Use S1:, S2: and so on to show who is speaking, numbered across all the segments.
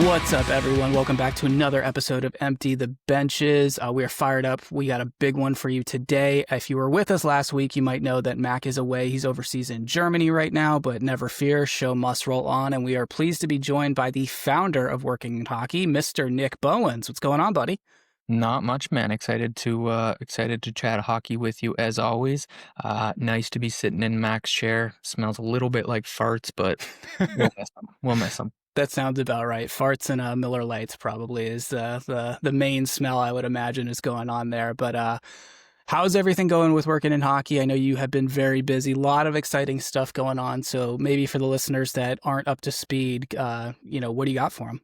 S1: What's up, everyone? Welcome back to another episode of Empty the Benches. We are fired up. We got a big one for you today. If you were with us last week, you might know that Mac is away. He's overseas in Germany right now, but never fear, show must roll on. And we are pleased to be joined by the founder of Working in Hockey, Mr. Nick Bowins. What's going on, buddy?
S2: Not much, man. Excited to chat hockey with you as always. Nice to be sitting in Mac's chair. Smells a little bit like farts, but we'll miss them. We'll miss them.
S1: That sounds about right. Farts and Miller Lights probably is the main smell I would imagine is going on there. But how's everything going with Working in Hockey? I know you have been very busy. A lot of exciting stuff going on. So maybe for the listeners that aren't up to speed, what do you got for them?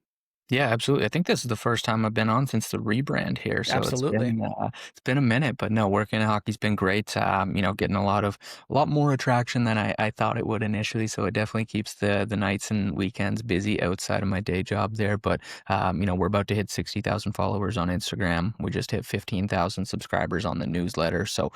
S2: Yeah, absolutely. I think this is the first time I've been on since the rebrand here. So
S1: Absolutely.
S2: it's been a minute, but no, Working in Hockey's been great. Getting a lot more attraction than I thought it would initially. So it definitely keeps the nights and weekends busy outside of my day job there. But, we're about to hit 60,000 followers on Instagram. We just hit 15,000 subscribers on the newsletter. So,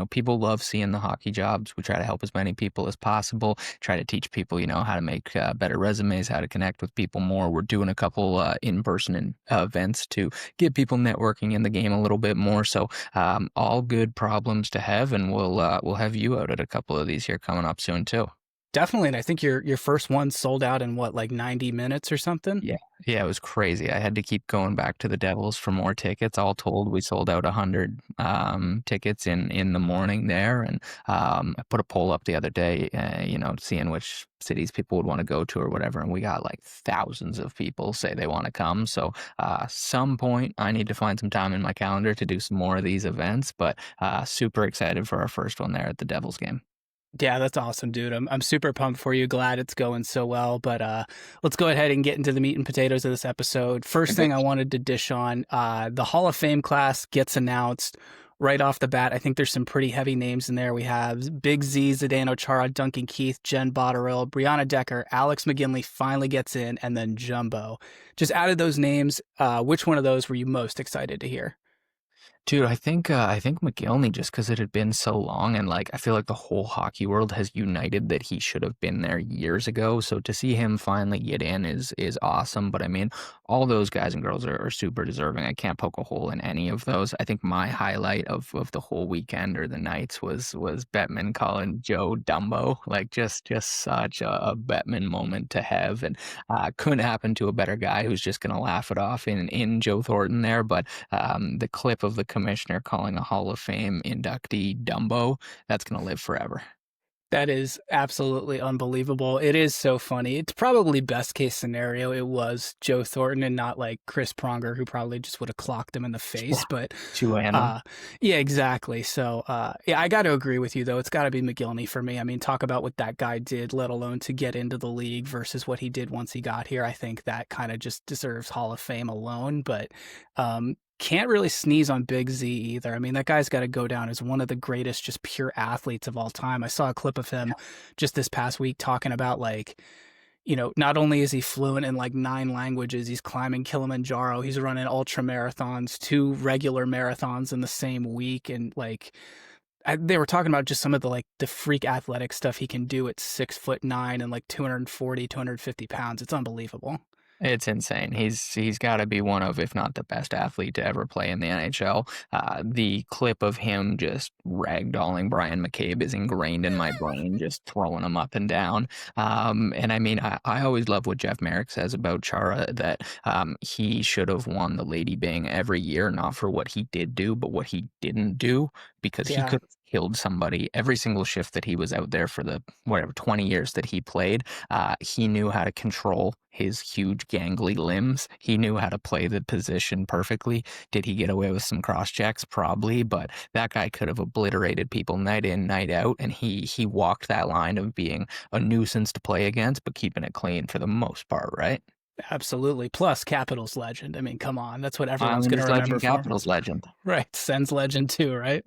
S2: people love seeing the hockey jobs. We try to help as many people as possible, try to teach people, how to make better resumes, how to connect with people more. We're doing a couple in-person events to get people networking in the game a little bit more. So all good problems to have, and we'll have you out at a couple of these here coming up soon too.
S1: Definitely. And I think your first one sold out in 90 minutes or something?
S2: Yeah, it was crazy. I had to keep going back to the Devils for more tickets. All told, we sold out 100 tickets in the morning there. And I put a poll up the other day, seeing which cities people would want to go to or whatever. And we got like thousands of people say they want to come. So some point I need to find some time in my calendar to do some more of these events. But super excited for our first one there at the Devils game.
S1: Yeah, that's awesome, dude. I'm super pumped for you. Glad it's going so well. But let's go ahead and get into the meat and potatoes of this episode. First thing I wanted to dish on, the Hall of Fame class gets announced right off the bat. I think there's some pretty heavy names in there. We have Big Z, Zdeno Chara, Duncan Keith, Jen Botterill, Brianna Decker, Alex McGinley finally gets in, and then Jumbo. Just added those names. Which one of those were you most excited to hear?
S2: Dude, I think McGillney, just because it had been so long, and I feel like the whole hockey world has united that he should have been there years ago. So to see him finally get in is awesome. But I mean, all those guys and girls are super deserving. I can't poke a hole in any of those. I think my highlight of the whole weekend or the nights was Bettman calling Joe Dumbo, just such a Bettman moment to have, and couldn't happen to a better guy who's just gonna laugh it off in Joe Thornton there. But the clip of the commissioner calling a Hall of Fame inductee Dumbo, that's going to live forever.
S1: That is absolutely unbelievable. It is so funny. It's probably best case scenario. It was Joe Thornton and not like Chris Pronger, who probably just would have clocked him in the face. But yeah, exactly. So I got to agree with you though. It's got to be McGillney for me. I mean, talk about what that guy did, let alone to get into the league versus what he did once he got here. I think that kind of just deserves Hall of Fame alone. But can't really sneeze on Big Z either. I mean, that guy's got to go down as one of the greatest just pure athletes of all time. I saw a clip of him just this past week talking about not only is he fluent in 9 languages, he's climbing Kilimanjaro, he's running ultra marathons, 2 regular marathons in the same week. And they were talking about just some of the freak athletic stuff he can do at 6'9" and 240, 250 pounds. It's unbelievable.
S2: It's insane. He's got to be one of, if not the best athlete to ever play in the NHL. The clip of him just ragdolling Brian McCabe is ingrained in my brain, just throwing him up and down. And I mean, I always love what Jeff Merrick says about Chara, that he should have won the Lady Byng every year, not for what he did do, but what he didn't do, because he could have killed somebody every single shift that he was out there for the 20 years that he played. He knew how to control his huge gangly limbs. He knew how to play the position perfectly. Did he get away with some cross checks? Probably, but that guy could have obliterated people night in, night out, and he walked that line of being a nuisance to play against, but keeping it clean for the most part, right?
S1: Absolutely. Plus Capitals legend. I mean, come on. That's what everyone's going to remember.
S2: Capitals legend.
S1: Right. Sens legend too, right?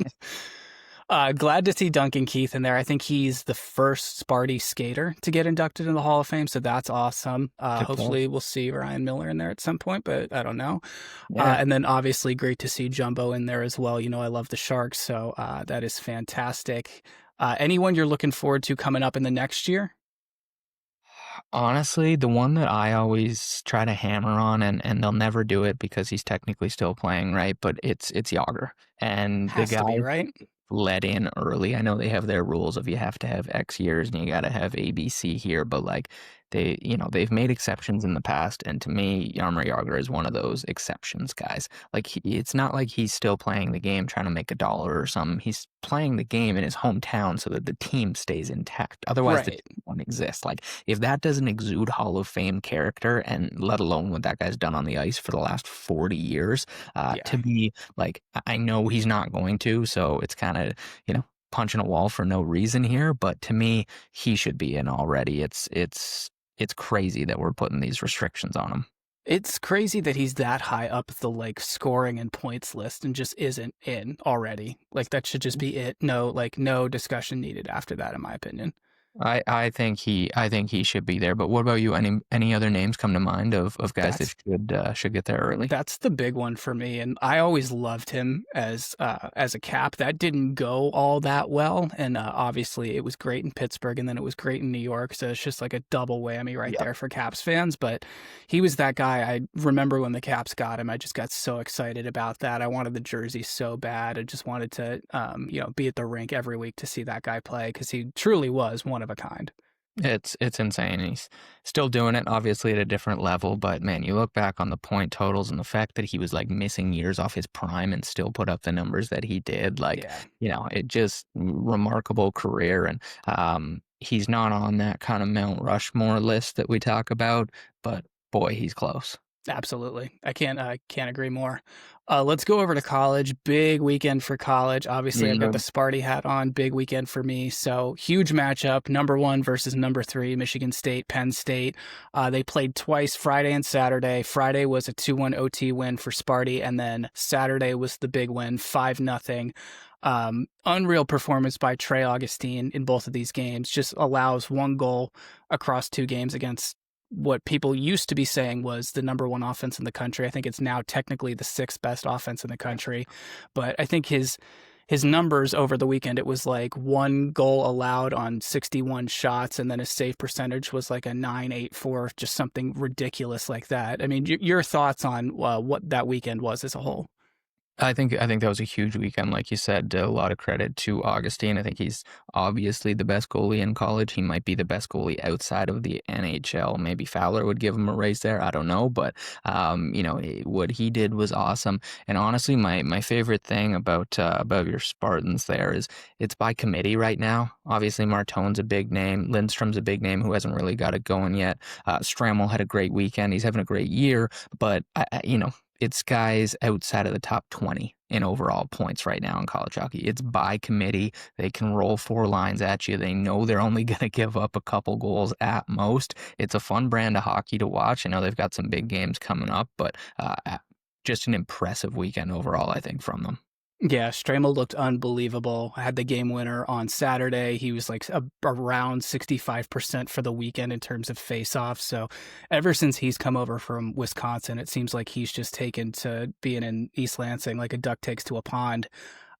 S1: Glad to see Duncan Keith in there. I think he's the first Sparty skater to get inducted in the Hall of Fame, so that's awesome. Hopefully we'll see Ryan Miller in there at some point, but I don't know. Yeah. And then obviously great to see Jumbo in there as well. I love the Sharks, so that is fantastic. Anyone you're looking forward to coming up in the next year?
S2: Honestly, the one that I always try to hammer on, and they'll never do it because he's technically still playing, right? But it's Yager, and the
S1: Has
S2: guy
S1: to be, right?
S2: let in early. I know they have their rules of you have to have X years and you got to have ABC here, but like they've made exceptions in the past, and to me, Yarmer Yager is one of those exceptions guys. Like it's not like he's still playing the game trying to make a dollar or something. He's playing the game in his hometown so that the team stays intact. Otherwise, the
S1: Right.
S2: team won't exist. Like if that doesn't exude Hall of Fame character, and let alone what that guy's done on the ice for the last 40 years,
S1: Yeah.
S2: to be like, I know he's not going to, so it's kind of, punching a wall for no reason here. But to me, he should be in already. It's crazy that we're putting these restrictions on him.
S1: It's crazy that he's that high up the like scoring and points list and just isn't in already. Like that should just be it. No discussion needed after that, in my opinion.
S2: I think he should be there. But what about you? Any other names come to mind of guys
S1: That's
S2: that should get there early?
S1: That's the big one for me, and I always loved him as a Cap. That didn't go all that well, and obviously it was great in Pittsburgh, and then it was great in New York. So it's just like a double whammy right
S2: Yeah.
S1: there for Caps fans. But he was that guy. I remember when the Caps got him, I just got so excited about that. I wanted the jersey so bad. I just wanted to, be at the rink every week to see that guy play because he truly was one of a kind.
S2: It's insane. He's still doing it, obviously at a different level. But man, you look back on the point totals and the fact that he was like missing years off his prime and still put up the numbers that he did. Like,
S1: Yeah.
S2: it just remarkable career. And he's not on that kind of Mount Rushmore list that we talk about, but boy, he's close.
S1: Absolutely. I can't agree more. Let's go over to college. Big weekend for college. Obviously, I've got the
S2: Mm,
S1: Sparty hat on. Big weekend for me. So huge matchup. Number 1 versus number 3, Michigan State, Penn State. They played twice, Friday and Saturday. Friday was a 2-1 OT win for Sparty, and then Saturday was the big win, 5-0. Unreal performance by Trey Augustine in both of these games. Just allows 1 goal across 2 games against what people used to be saying was the number 1 offense in the country. I think it's now technically the 6th best offense in the country. But I think his numbers over the weekend, it was like 1 goal allowed on 61 shots, and then his save percentage was like a 9.84, just something ridiculous like that. I mean, your thoughts on what that weekend was as a whole?
S2: I think that was a huge weekend, like you said. A lot of credit to Augustine. I think he's obviously the best goalie in college. He might be the best goalie outside of the NHL. Maybe Fowler would give him a raise there. I don't know, but what he did was awesome. And honestly, my favorite thing about your Spartans there is it's by committee right now. Obviously, Martone's a big name. Lindstrom's a big name who hasn't really got it going yet. Strammel had a great weekend. He's having a great year, but it's guys outside of the top 20 in overall points right now in college hockey. It's by committee. They can roll 4 lines at you. They know they're only going to give up a couple goals at most. It's a fun brand of hockey to watch. I know they've got some big games coming up, but just an impressive weekend overall, I think, from them.
S1: Yeah, Stramel looked unbelievable. I had the game winner on Saturday. He was like around 65% for the weekend in terms of face-offs. So ever since he's come over from Wisconsin, it seems like he's just taken to being in East Lansing like a duck takes to a pond.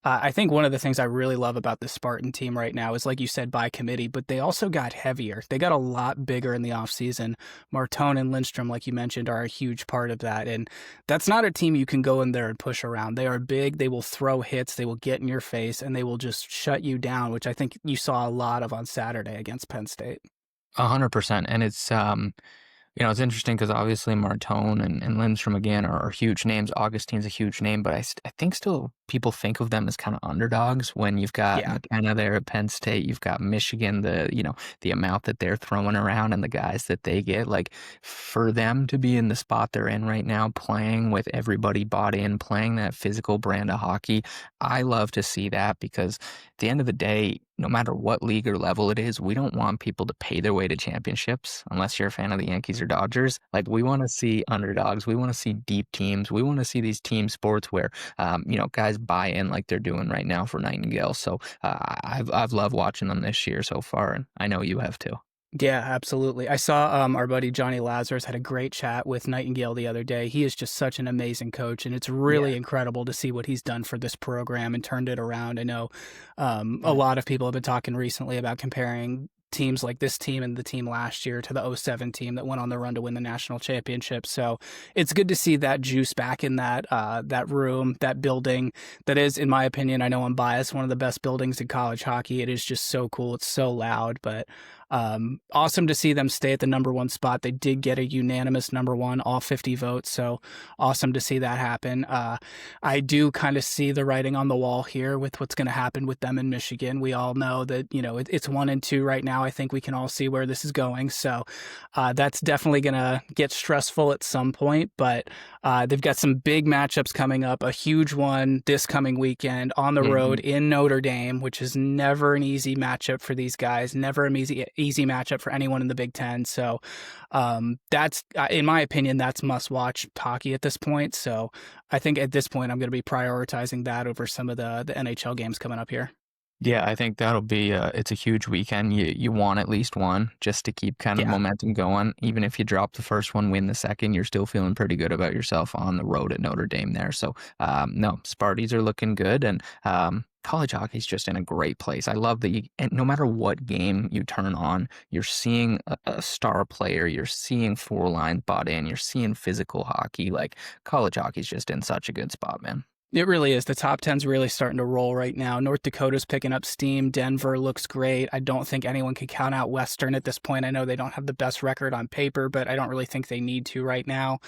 S1: I think one of the things I really love about the Spartan team right now is, like you said, by committee, but they also got heavier. They got a lot bigger in the offseason. Martone and Lindstrom, like you mentioned, are a huge part of that. And that's not a team you can go in there and push around. They are big. They will throw hits. They will get in your face, and they will just shut you down, which I think you saw a lot of on Saturday against Penn State.
S2: 100%. And it's interesting because obviously Martone and Lindstrom again are huge names. Augustine's a huge name, but I think still people think of them as kind of underdogs when you've got
S1: Yeah.
S2: McKenna there at Penn State, you've got Michigan, the amount that they're throwing around and the guys that they get. Like for them to be in the spot they're in right now, playing with everybody bought in, playing that physical brand of hockey, I love to see that because at the end of the day, no matter what league or level it is, we don't want people to pay their way to championships unless you're a fan of the Yankees or Dodgers. Like we want to see underdogs. We want to see deep teams. We want to see these team sports where, guys buy in like they're doing right now for Nightingale. So I've loved watching them this year so far, and I know you have too.
S1: Yeah, absolutely. I saw our buddy Johnny Lazarus had a great chat with Nightingale the other day. He is just such an amazing coach, and it's
S2: Yeah.
S1: really incredible to see what he's done for this program and turned it around. I know a lot of people have been talking recently about comparing teams like this team and the team last year to the '07 team that went on the run to win the national championship. So it's good to see that juice back in that room, that building. That is, in my opinion, I know I'm biased, one of the best buildings in college hockey. It is just so cool. It's so loud, but awesome to see them stay at the number one spot. They did get a unanimous number one, all 50 votes. So awesome to see that happen. I do kind of see the writing on the wall here with what's going to happen with them in Michigan. We all know that, it's 1 and 2 right now. I think we can all see where this is going. So that's definitely going to get stressful at some point, but they've got some big matchups coming up, a huge one this coming weekend on the road in Notre Dame, which is never an easy matchup for these guys, never an easy matchup for anyone in the Big Ten. So that's, in my opinion, that's must-watch hockey at this point. So I think at this point, I'm going to be prioritizing that over some of the NHL games coming up here.
S2: Yeah, I think that'll be it's a huge weekend. You want at least one just to keep kind of momentum going. Even if you drop the first one, win the second, you're still feeling pretty good about yourself on the road at Notre Dame there. So no, Sparties are looking good, and college hockey is just in a great place. I love that and no matter what game you turn on, you're seeing a star player, you're seeing 4 lines bought in, you're seeing physical hockey. Like, college hockey is just in such a good spot, man.
S1: It really is. The top 10's really starting to roll right now. North Dakota's picking up steam. Denver looks great. I don't think anyone can count out Western at this point. I know they don't have the best record on paper, but I don't really think they need to right now.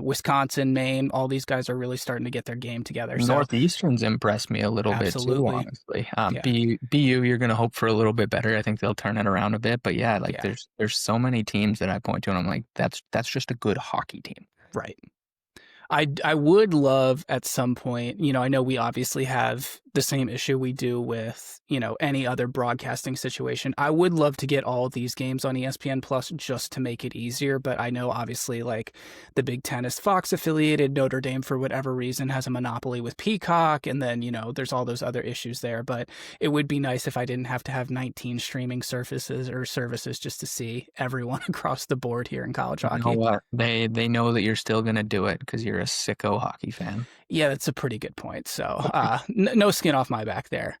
S1: Wisconsin, Maine, all these guys are really starting to get their game together. So,
S2: Northeastern's impressed me a little bit too, honestly. BU, you're going to hope for a little bit better. I think they'll turn it around a bit. But yeah, there's so many teams that I point to, and I'm like, that's just a good hockey team.
S1: Right. I would love at some point, I know we obviously have the same issue we do with, any other broadcasting situation. I would love to get all of these games on ESPN Plus just to make it easier. But I know obviously like the Big Ten is Fox affiliated. Notre Dame, for whatever reason, has a monopoly with Peacock. And then, there's all those other issues there. But it would be nice if I didn't have to have 19 streaming services just to see everyone across the board here in college hockey.
S2: You know what? They know that you're still going to do it because you're a sicko hockey fan.
S1: Yeah, that's a pretty good point. So no skin off my back there.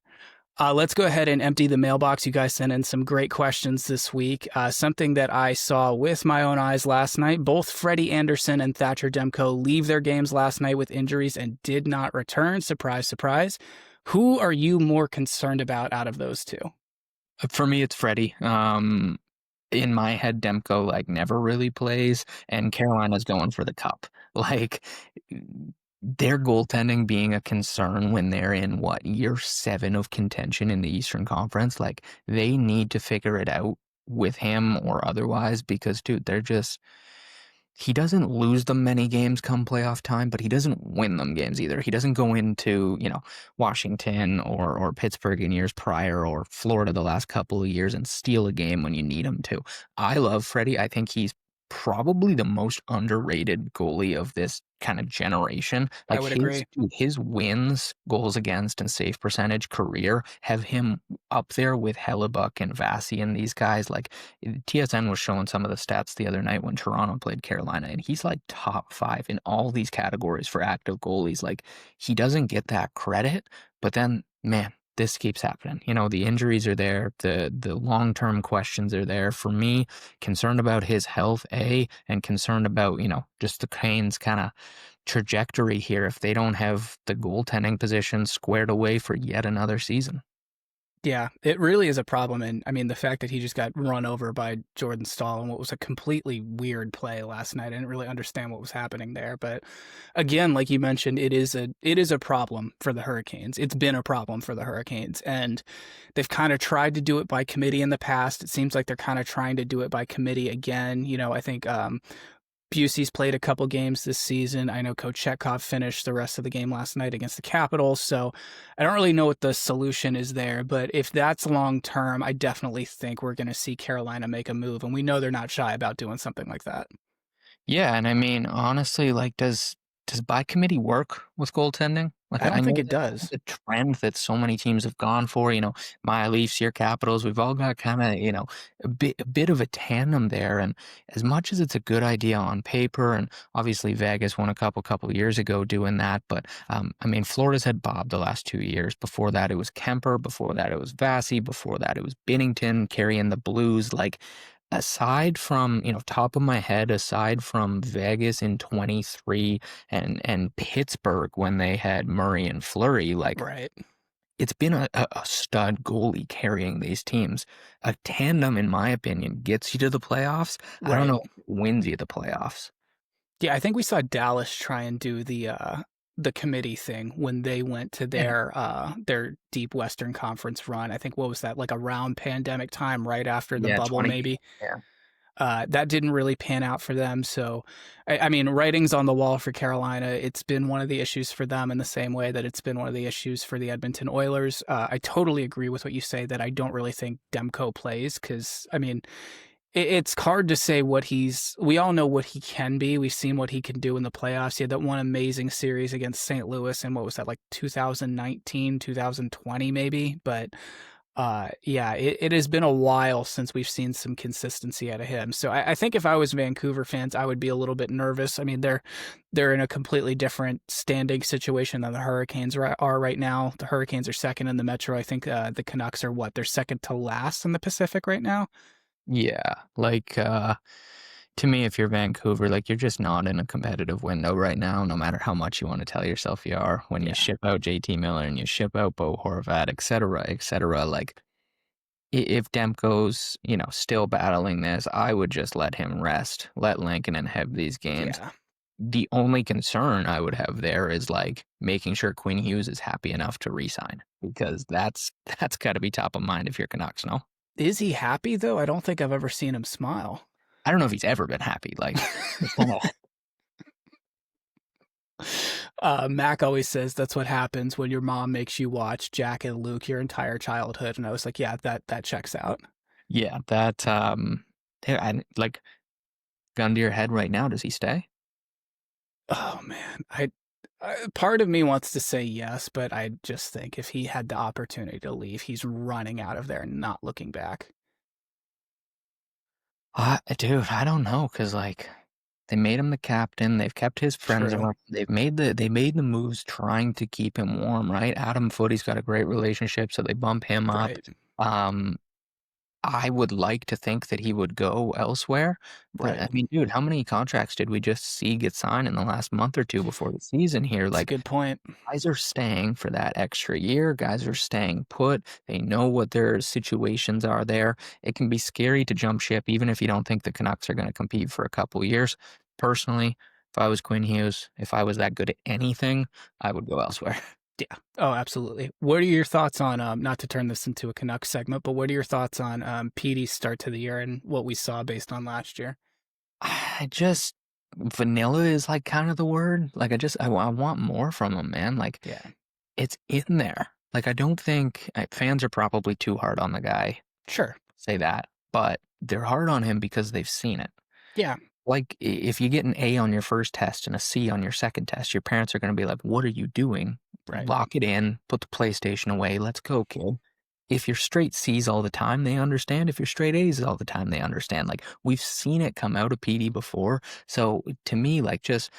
S1: Let's go ahead and empty the mailbox. You guys sent in some great questions this week. Something that I saw with my own eyes last night. Both Freddie Anderson and Thatcher Demko leave their games last night with injuries and did not return. Surprise, surprise. Who are you more concerned about out of those two?
S2: For me, it's Freddie. In my head, Demko never really plays, and Carolina's going for the cup. Their goaltending being a concern when they're in year 7 of contention in the Eastern Conference. They need to figure it out with him or otherwise, because dude, he doesn't lose them many games come playoff time, but he doesn't win them games either. He doesn't go into, Washington or Pittsburgh in years prior, or Florida the last couple of years, and steal a game when you need him to. I love Freddie. I think he's probably the most underrated goalie of this kind of generation.
S1: I would agree.
S2: His wins, goals against, and save percentage career have him up there with Hellebuck and Vasi and these guys. TSN was showing some of the stats the other night when Toronto played Carolina, and he's top 5 in all these categories for active goalies. He doesn't get that credit, but then, man, this keeps happening. The injuries are there. The long-term questions are there. For me, concerned about his health, and concerned about, just the Canes' kind of trajectory here if they don't have the goaltending position squared away for yet another season.
S1: Yeah, it really is a problem. And I mean, the fact that he just got run over by Jordan Stahl in what was a completely weird play last night. I didn't really understand what was happening there. But again, like you mentioned, it is a problem for the Hurricanes. It's been a problem for the Hurricanes. And they've kind of tried to do it by committee in the past. It seems like they're kind of trying to do it by committee again. I think Busey's played a couple games this season. I know Coach Chetkov finished the rest of the game last night against the Capitals. So I don't really know what the solution is there. But if that's long term, I definitely think we're going to see Carolina make a move. And we know they're not shy about doing something like that.
S2: Yeah, and I mean, honestly, does does by committee work with goaltending? Like
S1: I
S2: I
S1: don't think
S2: know
S1: it
S2: that's
S1: does.
S2: the trend that so many teams have gone for. My Leafs, your Capitals. We've all got kind of a bit of a tandem there. And as much as it's a good idea on paper, and obviously Vegas won a couple years ago doing that, but I mean Florida's had Bob the last 2 years. Before that, it was Kemper. Before that, it was Vassy. Before that, it was Binnington carrying the Blues. Like aside from, top of my head, aside from Vegas in 23 and Pittsburgh when they had Murray and Fleury, like
S1: Right.
S2: it's been a stud goalie carrying these teams. A tandem, in my opinion, gets you to the playoffs. I don't
S1: Right.
S2: know if it wins you the playoffs.
S1: Yeah, I think we saw Dallas try and do the committee thing when they went to
S2: Yeah,
S1: their deep Western Conference run. I think what was that, like around pandemic time, right after the
S2: yeah,
S1: bubble,
S2: 20.
S1: maybe.
S2: Yeah.
S1: That didn't really pan out for them. So, I mean, writing's on the wall for Carolina. It's been one of the issues for them in the same way that it's been one of the issues for the Edmonton Oilers. I totally agree with what you say that I don't really think Demko plays because, I mean, it's hard to say what we all know what he can be. We've seen what he can do in the playoffs. He had that one amazing series against St. Louis in what was that, like 2019, 2020 maybe, but yeah, it has been a while since we've seen some consistency out of him. So I think if I was Vancouver fans, I would be a little bit nervous. I mean, they're in a completely different standing situation than the Hurricanes are right now. The Hurricanes are second in the Metro. I think the Canucks are what? They're second to last in the Pacific right now.
S2: Yeah. Like, to me, if you're Vancouver, like you're just not in a competitive window right now, no matter how much you want to tell yourself you are. When you
S1: Yeah,
S2: ship out JT Miller and you ship out Bo Horvat, et cetera, like if Demko's, still battling this, I would just let him rest, let Lankinen have these games.
S1: yeah.
S2: The only concern I would have there is like making sure Quinn Hughes is happy enough to resign because that's got to be top of mind if you're Canucks, no?
S1: Is he happy though? I don't think I've ever seen him smile.
S2: I don't know if he's ever been happy. Like, it's kind of
S1: Mac always says that's what happens when your mom makes you watch Jack and Luke your entire childhood, and I was like, yeah, that checks out.
S2: yeah, that yeah, and like gun to your head right now, does he stay?
S1: Oh man, part of me wants to say yes, but I just think if he had the opportunity to leave, he's running out of there and not looking back.
S2: Dude, I don't know, cause like they made him the captain. They've kept his friends
S1: True.
S2: around. They made the moves trying to keep him warm, right? Adam Foote's got a great relationship, so they bump him up.
S1: Right.
S2: Um, I would like to think that he would go elsewhere, but
S1: Right.
S2: I mean, dude, how many contracts did we just see get signed in the last month or two before the season here?
S1: It's a
S2: Like,
S1: good point.
S2: guys are staying for that extra year. Guys are staying put. They know what their situations are there. It can be scary to jump ship, even if you don't think the Canucks are going to compete for a couple years. Personally, if I was Quinn Hughes, if I was that good at anything, I would go elsewhere.
S1: Yeah. Oh, absolutely. What are your thoughts on not to turn this into a Canucks segment, but what are your thoughts on Petey's start to the year and what we saw based on last year?
S2: I just vanilla is like kind of the word. Like I want more from him, man. Like
S1: Yeah.
S2: it's in there. Like I don't think fans are probably too hard on the guy.
S1: Sure.
S2: Say that, but they're hard on him because they've seen it.
S1: Yeah.
S2: Like if you get an A on your first test and a C on your second test, your parents are going to be like, "What are you doing?
S1: Right.
S2: Lock it in. Put the PlayStation away. Let's go, kid." If you're straight C's all the time, they understand. If you're straight A's all the time, they understand. Like we've seen it come out of PD before. So to me, like just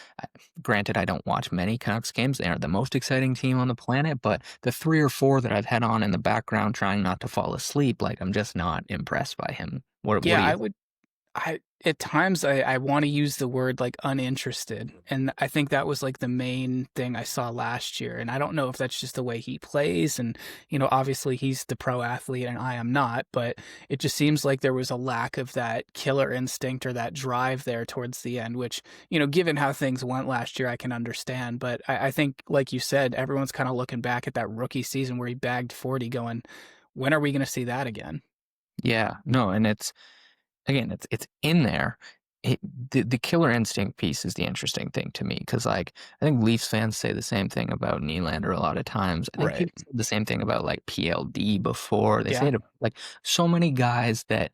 S2: granted, I don't watch many Canucks games. They aren't the most exciting team on the planet, but the 3 or 4 that I've had on in the background trying not to fall asleep, like I'm just not impressed by him. What
S1: Yeah,
S2: do you
S1: I
S2: think?
S1: would I at times I want to use the word like uninterested. And I think that was like the main thing I saw last year. And I don't know if that's just the way he plays. And, obviously he's the pro athlete and I am not, but it just seems like there was a lack of that killer instinct or that drive there towards the end, which, given how things went last year, I can understand. But I think, like you said, everyone's kind of looking back at that rookie season where he bagged 40 going, when are we going to see that again?
S2: Yeah, no, and it's in there. The killer instinct piece is the interesting thing to me because like I think Leafs fans say the same thing about Nylander a lot of times. I think
S1: Right.
S2: people said the same thing about like PLD before. They say
S1: Yeah.
S2: it about, like so many guys that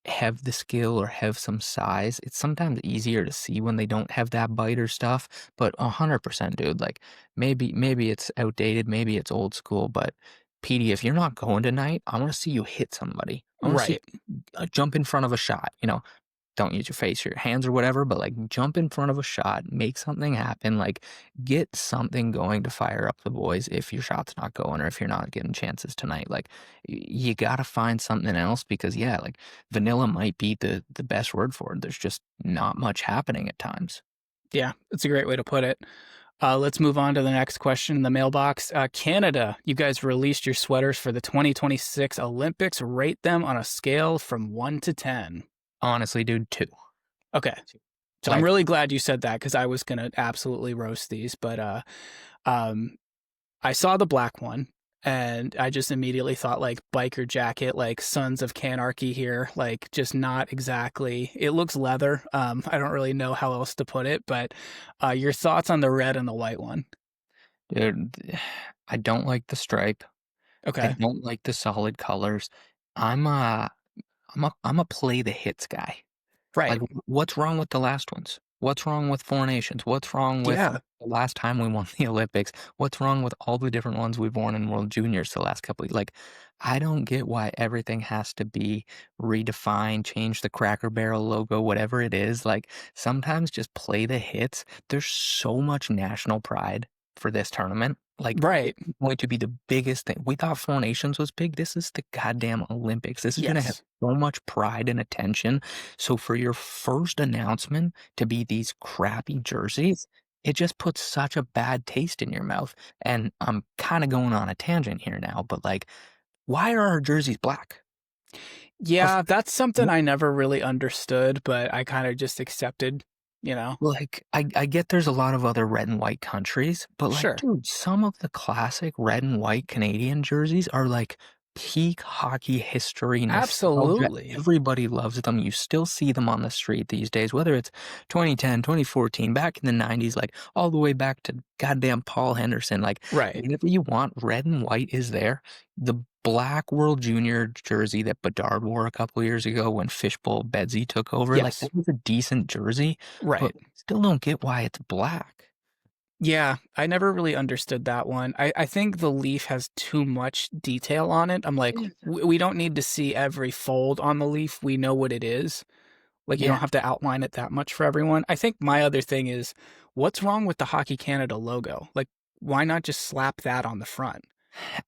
S2: have the skill or have some size, it's sometimes easier to see when they don't have that bite or stuff. But 100%, dude, like maybe it's outdated, maybe it's old school, but PD, if you're not going tonight, I want to see you hit somebody. I want to see
S1: Right.
S2: you jump in front of a shot. Don't use your face or your hands or whatever, but like jump in front of a shot, make something happen, like get something going to fire up the boys if your shot's not going or if you're not getting chances tonight. Like you got to find something else because yeah, like vanilla might be the best word for it. There's just not much happening at times.
S1: Yeah, it's a great way to put it. Let's move on to the next question in the mailbox. Canada, you guys released your sweaters for the 2026 Olympics. Rate them on a scale from 1 to 10.
S2: Honestly, dude, 2.
S1: Okay. So I'm
S2: Like
S1: really glad you said that because I was going to absolutely roast these. But I saw the black one and I just immediately thought like biker jacket, like Sons of Canarchy here, like just not exactly. It looks leather. I don't really know how else to put it, but your thoughts on the red and the white one?
S2: dude, I don't like the stripe. I
S1: Okay.
S2: don't like the solid colors. I'm a I'm a play the hits guy. Like,
S1: Right.
S2: what's wrong with the last ones? What's wrong with Four Nations? What's wrong with
S1: Yeah.
S2: the last time we won the Olympics? What's wrong with all the different ones we've won in World Juniors the last couple of, like, I don't get why everything has to be redefined, change the Cracker Barrel logo, whatever it is. Like, sometimes just play the hits. There's so much national pride for this tournament. Like,
S1: Right.
S2: it's going to be the biggest thing. We thought Four Nations was big. This is the goddamn Olympics. This is going to have
S1: Yes.
S2: so much pride and attention. So for your first announcement to be these crappy jerseys, it just puts such a bad taste in your mouth. And I'm kind of going on a tangent here now, but like, why are our jerseys black? Of
S1: Yeah, that's something
S2: what?
S1: I never really understood, but I kind of just accepted, you know?
S2: Like, I get there's a lot of other red and white countries, but like,
S1: Sure.
S2: dude, some of the classic red and white Canadian jerseys are like peak hockey history nostalgia.
S1: Absolutely.
S2: Everybody loves them. You still see them on the street these days, whether it's 2010, 2014, back in the 90s, like all the way back to goddamn Paul Henderson. Like,
S1: Right.
S2: whatever you want, red and white is there. The black World Junior jersey that Bedard wore a couple years ago when Fishbowl Bedsy took over, like,
S1: Yes.
S2: that was a decent jersey, but
S1: Right.
S2: still don't get why it's black.
S1: Yeah, I never really understood that one. I think the leaf has too much detail on it. I'm like,
S2: Yeah.
S1: we don't need to see every fold on the leaf. We know what it is. Like, you don't
S2: Yeah.
S1: have to outline it that much for everyone. I think my other thing is, what's wrong with the Hockey Canada logo? Like, why not just slap that on the front?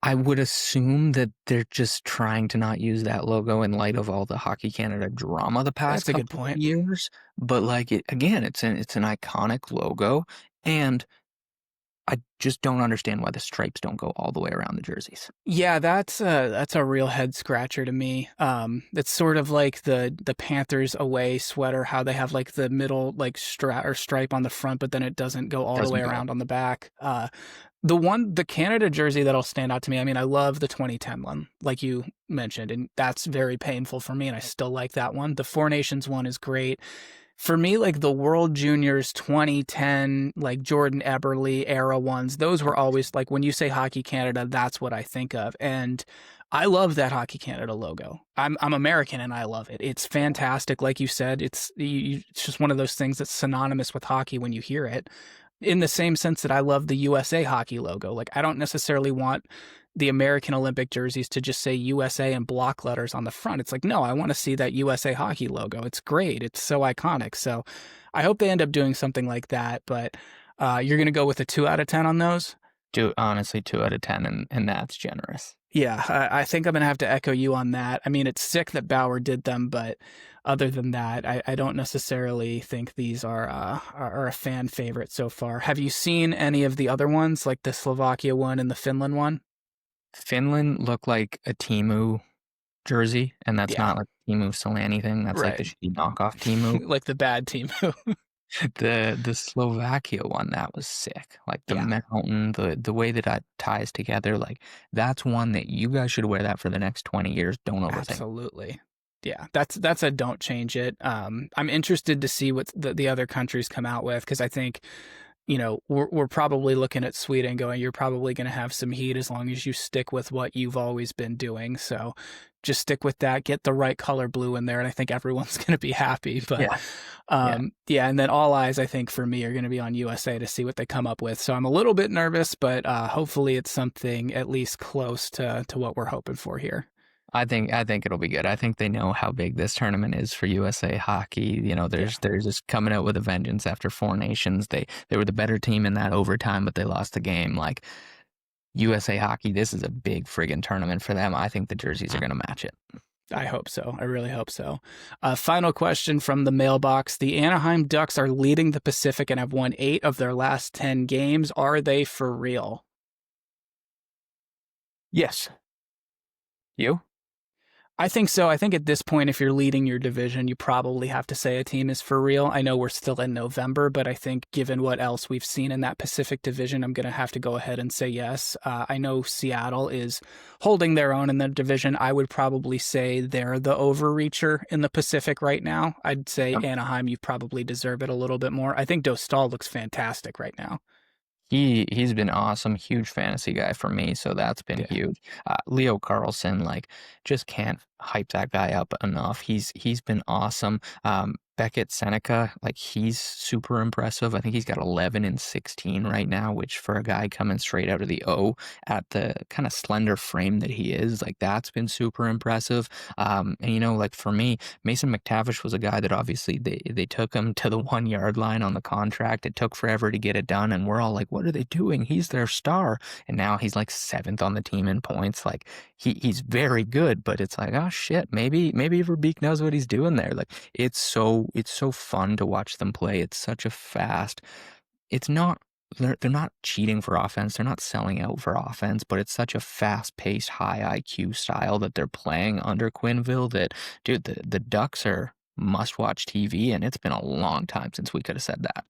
S2: I would assume that they're just trying to not use that logo in light of all the Hockey Canada drama the past
S1: That's a good
S2: couple of
S1: point.
S2: years. But like again, it's an iconic logo, and I just don't understand why the stripes don't go all the way around the jerseys.
S1: Yeah, that's a real head scratcher to me. It's sort of like the Panthers away sweater, how they have like the middle like stripe on the front, but then it doesn't go all the way
S2: Doesn't go.
S1: around on the back. The Canada jersey that'll stand out to me. I mean, I love the 2010 one, like you mentioned, and that's very painful for me, and I still like that one. The Four Nations one is great. For me, like the World Juniors 2010, like Jordan Eberle era ones, those were always like when you say Hockey Canada, that's what I think of. And I love that Hockey Canada logo. I'm American and I love it. It's fantastic. Like you said, it's just one of those things that's synonymous with hockey when you hear it. In the same sense that I love the USA hockey logo. Like I don't necessarily want the American Olympic jerseys to just say USA in block letters on the front. It's like, no, I want to see that USA hockey logo. It's great. It's so iconic. So I hope they end up doing something like that. But you're going to go with a 2 out of 10 on those?
S2: Honestly, 2 out of 10, and that's generous.
S1: Yeah, I think I'm going to have to echo you on that. I mean, it's sick that Bauer did them, but other than that, I don't necessarily think these are a fan favorite so far. Have you seen any of the other ones, like the Slovakia one and the Finland one?
S2: Finland looked like a Timu jersey, and that's
S1: Yeah,
S2: not like Timu Solani thing. That's like the
S1: right.
S2: shitty knockoff Timu.
S1: Like the bad team.
S2: The Slovakia one, that was sick. Like the
S1: Yeah,
S2: mountain, the way that that ties together, like that's one that you guys should wear that for the next 20 years. Don't overthink.
S1: absolutely. Yeah, that's a don't change it. I'm interested to see what the other countries come out with because I think we're probably looking at Sweden going, you're probably going to have some heat as long as you stick with what you've always been doing. So just stick with that, get the right color blue in there, and I think everyone's going to be happy. But yeah, and then all eyes, I think, for me are going to be on USA to see what they come up with. So I'm a little bit nervous, but hopefully it's something at least close to what we're hoping for here.
S2: I think it'll be good. I think they know how big this tournament is for USA hockey. They're just coming out with a vengeance after Four Nations. They were the better team in that overtime, but they lost the game. Like USA hockey, this is a big friggin' tournament for them. I think the jerseys are going to match it.
S1: I hope so. I really hope so. Final question from the mailbox. The Anaheim Ducks are leading the Pacific and have won 8 of their last 10 games. Are they for real?
S2: Yes. You?
S1: I think so. I think at this point, if you're leading your division, you probably have to say a team is for real. I know we're still in November, but I think given what else we've seen in that Pacific division, I'm going to have to go ahead and say yes. I know Seattle is holding their own in the division. I would probably say they're the overreacher in the Pacific right now. I'd say Anaheim, you probably deserve it a little bit more. I think Dostal looks fantastic right now.
S2: He's been awesome, huge fantasy guy for me, so that's been huge. Leo Carlson, like, just can't hype that guy up enough. He's been awesome. Beckett Seneca, like, he's super impressive. I think he's got 11 and 16 right now, which for a guy coming straight out of the O at the kind of slender frame that he is, like, that's been super impressive. And like, for me, Mason McTavish was a guy that obviously they took him to the 1 yard line on the contract. It took forever to get it done, and we're all like, what are they doing? He's their star. And now he's like 7th on the team in points. Like, he's very good, but it's like, oh shit, maybe Verbeek knows what he's doing there. Like, it's so fun to watch them play. It's such a fast. It's not. They're not cheating for offense. They're not selling out for offense, but it's such a fast-paced, high IQ style that they're playing under Quenneville that, dude, the Ducks are must-watch TV, and it's been a long time since we could have said that.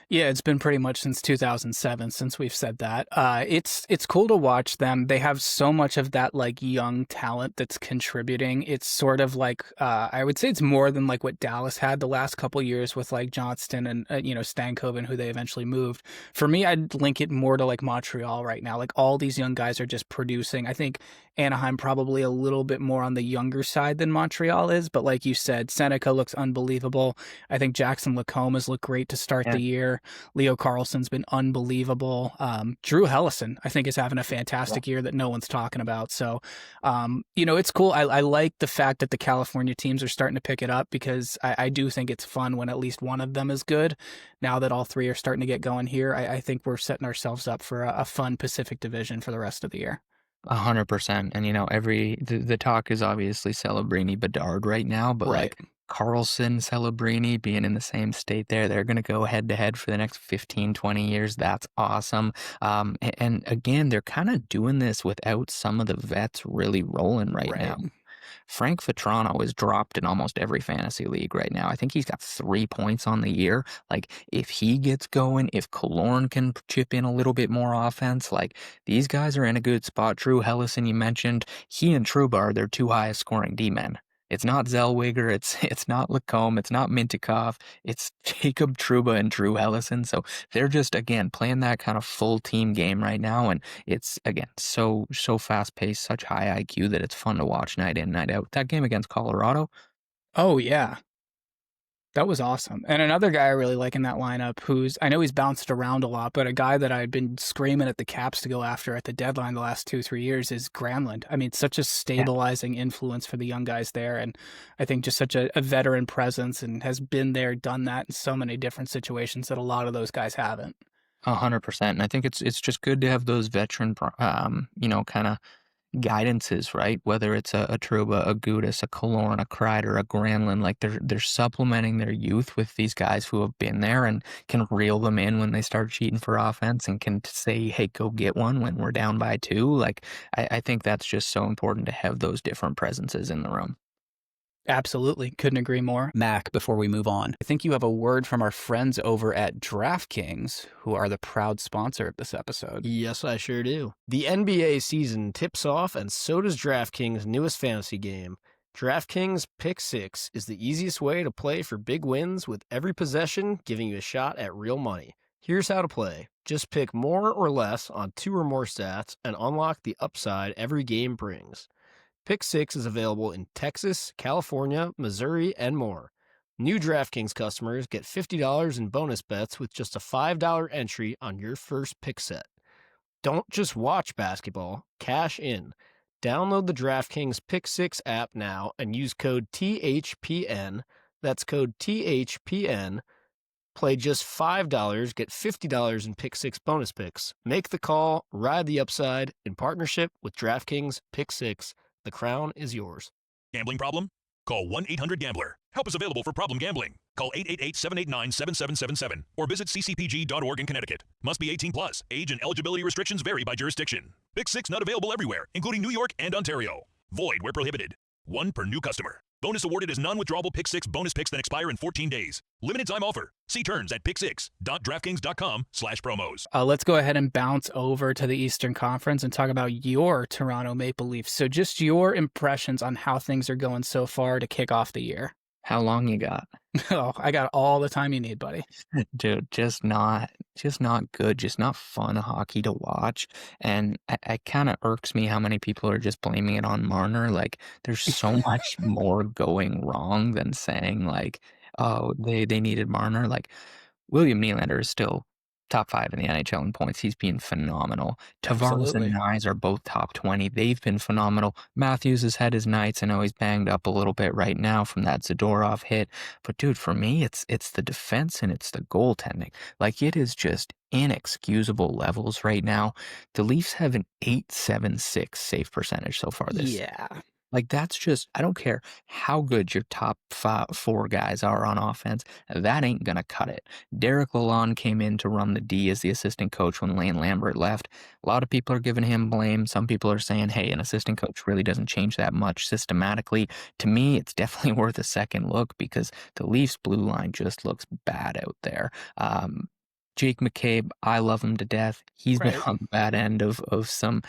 S1: Yeah, it's been pretty much since 2007 since we've said that. It's cool to watch them. They have so much of that like young talent that's contributing. It's sort of like I would say it's more than like what Dallas had the last couple years with like Johnston and Stankoven, who they eventually moved. For me, I'd link it more to like Montreal right now. Like all these young guys are just producing. I think Anaheim probably a little bit more on the younger side than Montreal is, but like you said, Seneca looks unbelievable. I think Jackson Lacombe has looked great to start the year. Leo Carlson's been unbelievable. Drew Hellison, I think, is having a fantastic year that no one's talking about. So, it's cool. I like the fact that the California teams are starting to pick it up because I do think it's fun when at least one of them is good. Now that all three are starting to get going here, I think we're setting ourselves up for a fun Pacific division for the rest of the year.
S2: 100%. And, the talk is obviously Celebrini Bedard right now, but like Carlson, Celebrini being in the same state there, they're going to go head to head for the next 15, 20 years. That's awesome. And again, they're kind of doing this without some of the vets really rolling right now. Frank Vetrano is dropped in almost every fantasy league right now. I think he's got 3 points on the year. Like, if he gets going, if Killorn can chip in a little bit more offense, like, these guys are in a good spot. Drew Hellison, you mentioned, he and Trouba are their 2 highest scoring D-men. It's not Zellweger, it's not Lacombe, it's not Mintyukov, it's Jacob Trouba and Drew Hellison. So they're just, again, playing that kind of full team game right now, and it's, again, so fast-paced, such high IQ that it's fun to watch night in, night out. That game against Colorado?
S1: Oh, yeah. That was awesome. And another guy I really like in that lineup I know he's bounced around a lot, but a guy that I've been screaming at the Caps to go after at the deadline the last 2-3 years is Granlund. I mean, such a stabilizing influence for the young guys there. And I think just such a veteran presence and has been there, done that in so many different situations that a lot of those guys haven't.
S2: 100%. And I think it's just good to have those veteran, kind of guidances, right? Whether it's a Trouba, a Gudis, a Killorn, a Kreider, a Granlund, like they're supplementing their youth with these guys who have been there and can reel them in when they start cheating for offense and can say, hey, go get one when we're down by 2. Like, I think that's just so important to have those different presences in the room.
S1: Absolutely. Couldn't agree more.
S3: Mac, before we move on, I think you have a word from our friends over at DraftKings, who are the proud sponsor of this episode.
S4: Yes, I sure do. The NBA season tips off, and so does DraftKings' newest fantasy game. DraftKings Pick 6 is the easiest way to play for big wins, with every possession giving you a shot at real money. Here's how to play. Just pick more or less on 2 or more stats and unlock the upside every game brings. Pick 6 is available in Texas, California, Missouri, and more. New DraftKings customers get $50 in bonus bets with just a $5 entry on your first pick set. Don't just watch basketball, cash in. Download the DraftKings Pick 6 app now and use code THPN. That's code THPN. Play just $5, get $50 in Pick 6 bonus picks. Make the call, ride the upside in partnership with DraftKings Pick 6. The crown is yours.
S5: Gambling problem? Call 1-800-GAMBLER. Help is available for problem gambling. Call 888-789-7777 or visit ccpg.org in Connecticut. Must be 18 plus. Age and eligibility restrictions vary by jurisdiction. Pick 6 not available everywhere, including New York and Ontario. Void where prohibited. 1 per new customer. Bonus awarded as non-withdrawable Pick 6 bonus picks that expire in 14 days. Limited time offer. See terms at pick6.draftkings.com/promos.
S1: Let's go ahead and bounce over to the Eastern Conference and talk about your Toronto Maple Leafs. So just your impressions on how things are going so far to kick off the year.
S2: How long you got?
S1: Oh, I got all the time you need, buddy.
S2: Dude, just not good, just not fun hockey to watch. And it kind of irks me how many people are just blaming it on Marner. Like, there's so much more going wrong than saying, like, oh, they needed Marner. Like, William Nylander is still top 5 in the NHL in points. He's been phenomenal. Tavares and Nylander are both top 20. They've been phenomenal. Matthews has had his nights. I know he's banged up a little bit right now from that Zadorov hit. But dude, for me, it's the defense and it's the goaltending. Like, it is just inexcusable levels right now. The Leafs have an .876 save percentage so far this year.
S1: Yeah.
S2: Like, that's just, I don't care how good your top 4 guys are on offense. That ain't going to cut it. Derek Lalonde came in to run the D as the assistant coach when Lane Lambert left. A lot of people are giving him blame. Some people are saying, hey, an assistant coach really doesn't change that much systematically. To me, it's definitely worth a second look because the Leafs blue line just looks bad out there. Jake McCabe, I love him to death. He's been on the bad end of some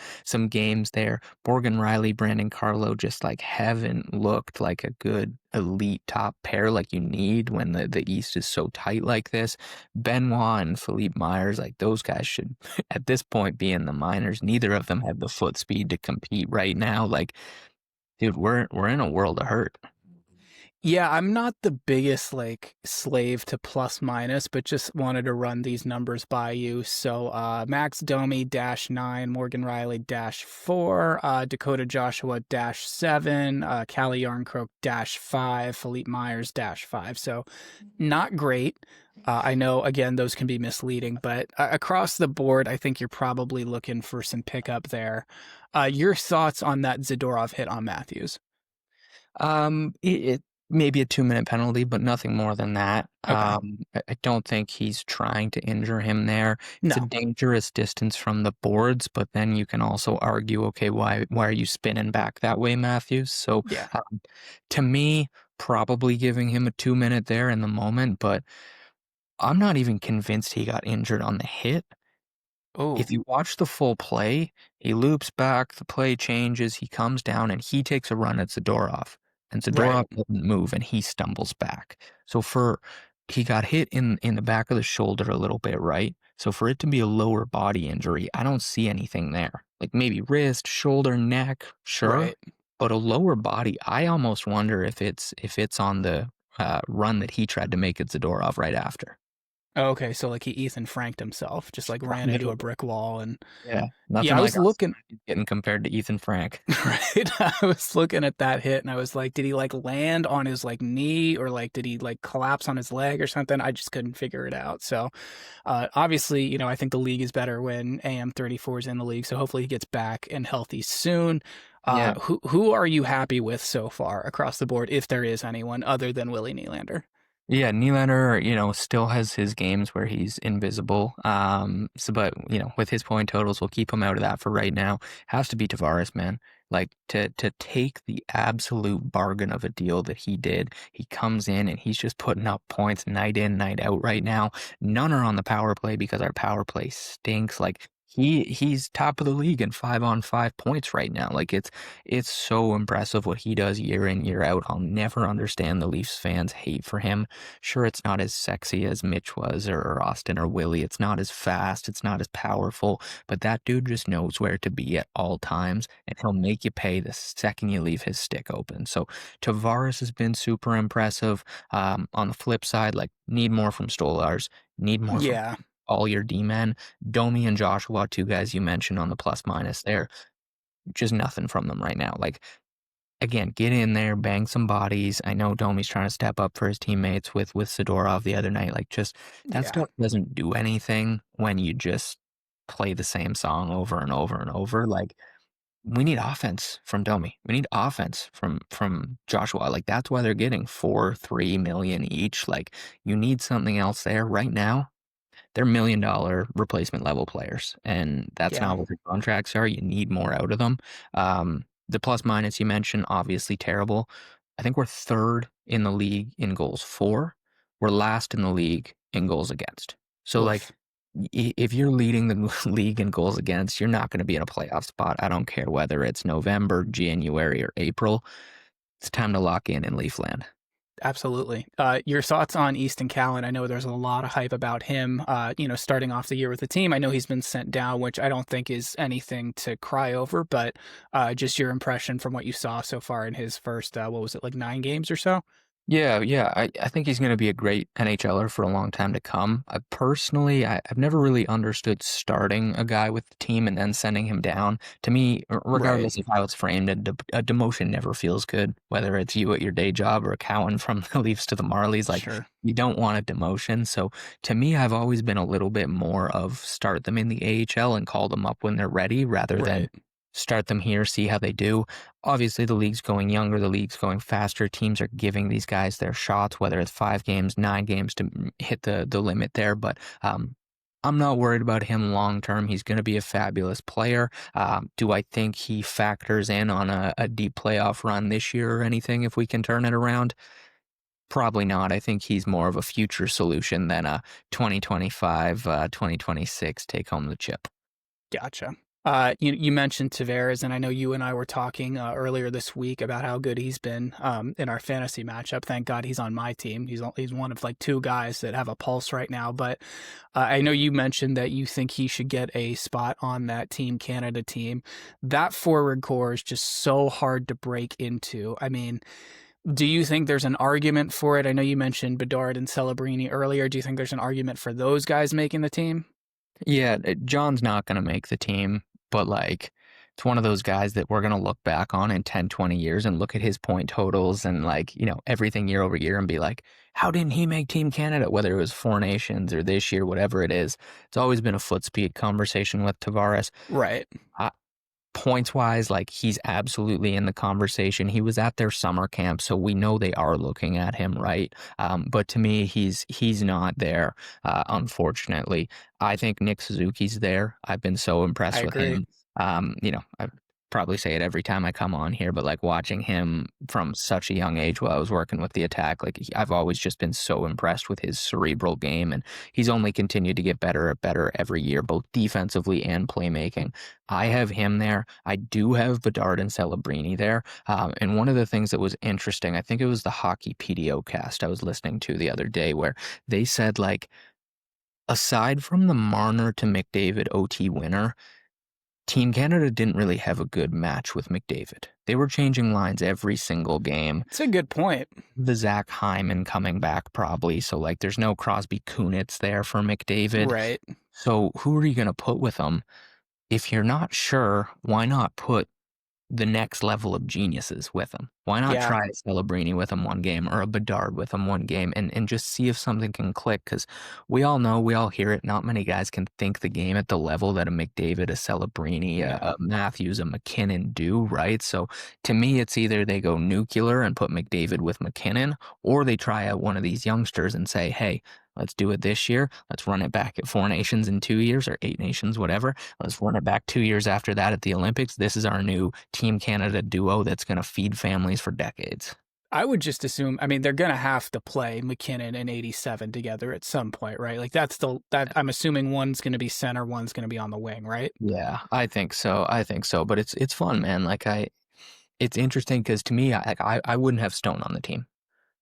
S2: games there. Morgan Riley, Brandon Carlo just like haven't looked like a good elite top pair like you need when the East is so tight like this. Benoit and Philippe Myers, like those guys should at this point be in the minors. Neither of them have the foot speed to compete right now. Like, dude, we're in a world of hurt.
S1: Yeah, I'm not the biggest like slave to plus minus, but just wanted to run these numbers by you. So Max Domi -9, Morgan Riley -4, Dakota Joshua -7, Calle Yarncroke -5, Philippe Myers -5. So not great. I know, again, those can be misleading, but across the board, I think you're probably looking for some pickup there. Your thoughts on that Zadorov hit on Matthews?
S2: It maybe a 2-minute penalty, but nothing more than that.
S1: Okay.
S2: I don't think he's trying to injure him there. It's a dangerous distance from the boards, but then you can also argue, okay, why are you spinning back that way, Matthews? So to me, probably giving him a 2-minute there in the moment, but I'm not even convinced he got injured on the hit. If you watch the full play, he loops back, the play changes, he comes down, and he takes a run at Zadorov. And Zadorov doesn't move, and he stumbles back. So he got hit in the back of the shoulder a little bit, right? So for it to be a lower body injury, I don't see anything there. Like maybe wrist, shoulder, neck, sure. Right. But a lower body, I almost wonder if it's on the run that he tried to make at Zadorov right after.
S1: Okay, so like he Ethan Franked himself, just like ran into a brick wall and
S2: nothing.
S1: I was looking
S2: getting compared to Ethan Frank.
S1: Right, I was looking at that hit and I was like, did he like land on his like knee or like did he like collapse on his leg or something? I just couldn't figure it out. So obviously, I think the league is better when AM34 is in the league. So hopefully he gets back and healthy soon. Who are you happy with so far across the board, if there is anyone other than Willie Nylander?
S2: Yeah, Nylander, still has his games where he's invisible. But with his point totals, we'll keep him out of that for right now. Has to be Tavares, man. Like to take the absolute bargain of a deal that he did. He comes in and he's just putting up points night in, night out right now. None are on the power play because our power play stinks. Like He's top of the league in 5-on-5 points right now. Like it's so impressive what he does year in, year out. I'll never understand the Leafs fans' hate for him. Sure, it's not as sexy as Mitch was or Austin or Willie. It's not as fast. It's not as powerful. But that dude just knows where to be at all times, and he'll make you pay the second you leave his stick open. So Tavares has been super impressive. On the flip side, like need more from Stolars, need more from
S1: Yeah.
S2: all your D-men. Domi and Joshua, two guys you mentioned on the plus minus there, just nothing from them right now. Like, again, get in there, bang some bodies. I know Domi's trying to step up for his teammates with Sidorov the other night. Like, just that stuff doesn't do anything when you just play the same song over and over and over. Like, we need offense from Domi. We need offense from Joshua. Like, that's why they're getting $4-3 million each. Like, you need something else there right now. They're $1 million replacement level players, and that's not what the contracts are. You need more out of them. The plus minus you mentioned, obviously terrible. I think we're third in the league in goals for. We're last in the league in goals against. So, like, if you're leading the league in goals against, you're not going to be in a playoff spot. I don't care whether it's November, January, or April. It's time to lock in Leafland.
S1: Absolutely. Your thoughts on Easton Callan? I know there's a lot of hype about him, starting off the year with the team. I know he's been sent down, which I don't think is anything to cry over, but just your impression from what you saw so far in his first, 9 games or so?
S2: Yeah. I think he's going to be a great NHLer for a long time to come. Personally, I've never really understood starting a guy with the team and then sending him down. To me, regardless of how it's framed, a demotion never feels good, whether it's you at your day job or Cowan from the Leafs to the Marlies. Like, you don't want a demotion. So to me, I've always been a little bit more of start them in the AHL and call them up when they're ready rather than start them here, see how they do. Obviously, the league's going younger, the league's going faster. Teams are giving these guys their shots, whether it's 5 games, 9 games to hit the limit there. But I'm not worried about him long term. He's going to be a fabulous player. Do I think he factors in on a deep playoff run this year or anything if we can turn it around? Probably not. I think he's more of a future solution than a 2025, 2026 take home the chip.
S1: Gotcha. You mentioned Tavares, and I know you and I were talking earlier this week about how good he's been in our fantasy matchup. Thank God he's on my team. He's one of like 2 guys that have a pulse right now. But I know you mentioned that you think he should get a spot on that Team Canada team. That forward core is just so hard to break into. I mean, do you think there's an argument for it? I know you mentioned Bedard and Celebrini earlier. Do you think there's an argument for those guys making the team?
S2: Yeah, John's not going to make the team. But, like, it's one of those guys that we're going to look back on in 10, 20 years and look at his point totals and, like, everything year over year and be like, how didn't he make Team Canada? Whether it was 4 Nations or this year, whatever it is. It's always been a foot speed conversation with Tavares.
S1: Right.
S2: Points-wise, like, he's absolutely in the conversation. He was at their summer camp, so we know they are looking at him, right? But to me, he's not there, unfortunately. I think Nick Suzuki's there. I've been so impressed with him. I probably say it every time I come on here, but like watching him from such a young age while I was working with the Attack, like I've always just been so impressed with his cerebral game, and he's only continued to get better every year, both defensively and playmaking. I have him there. I do have Bedard and Celebrini there. And one of the things that was interesting, I think it was the Hockey PDO cast I was listening to the other day, where they said, like, aside from the Marner to McDavid OT winner, Team Canada didn't really have a good match with McDavid. They were changing lines every single game.
S1: It's a good point.
S2: The Zach Hyman coming back probably. So, like, there's no Crosby Kunitz there for McDavid.
S1: Right.
S2: So who are you going to put with them? If you're not sure, why not put the next level of geniuses with him? Why not try a Celebrini with him one game or a Bedard with him one game and just see if something can click? Because we all know, we all hear it, not many guys can think the game at the level that a McDavid, a Celebrini, a Matthews, a McKinnon do, right? So to me, it's either they go nuclear and put McDavid with McKinnon, or they try out one of these youngsters and say, hey, let's do it this year. Let's run it back at 4 Nations in 2 years, or 8 Nations, whatever. Let's run it back 2 years after that at the Olympics. This is our new Team Canada duo that's going to feed families for decades.
S1: I would just assume, I mean, they're going to have to play McKinnon and 87 together at some point, right? Like that I'm assuming one's going to be center, one's going to be on the wing, right?
S2: Yeah, I think so. But it's fun, man. Like it's interesting because to me, I wouldn't have Stone on the team.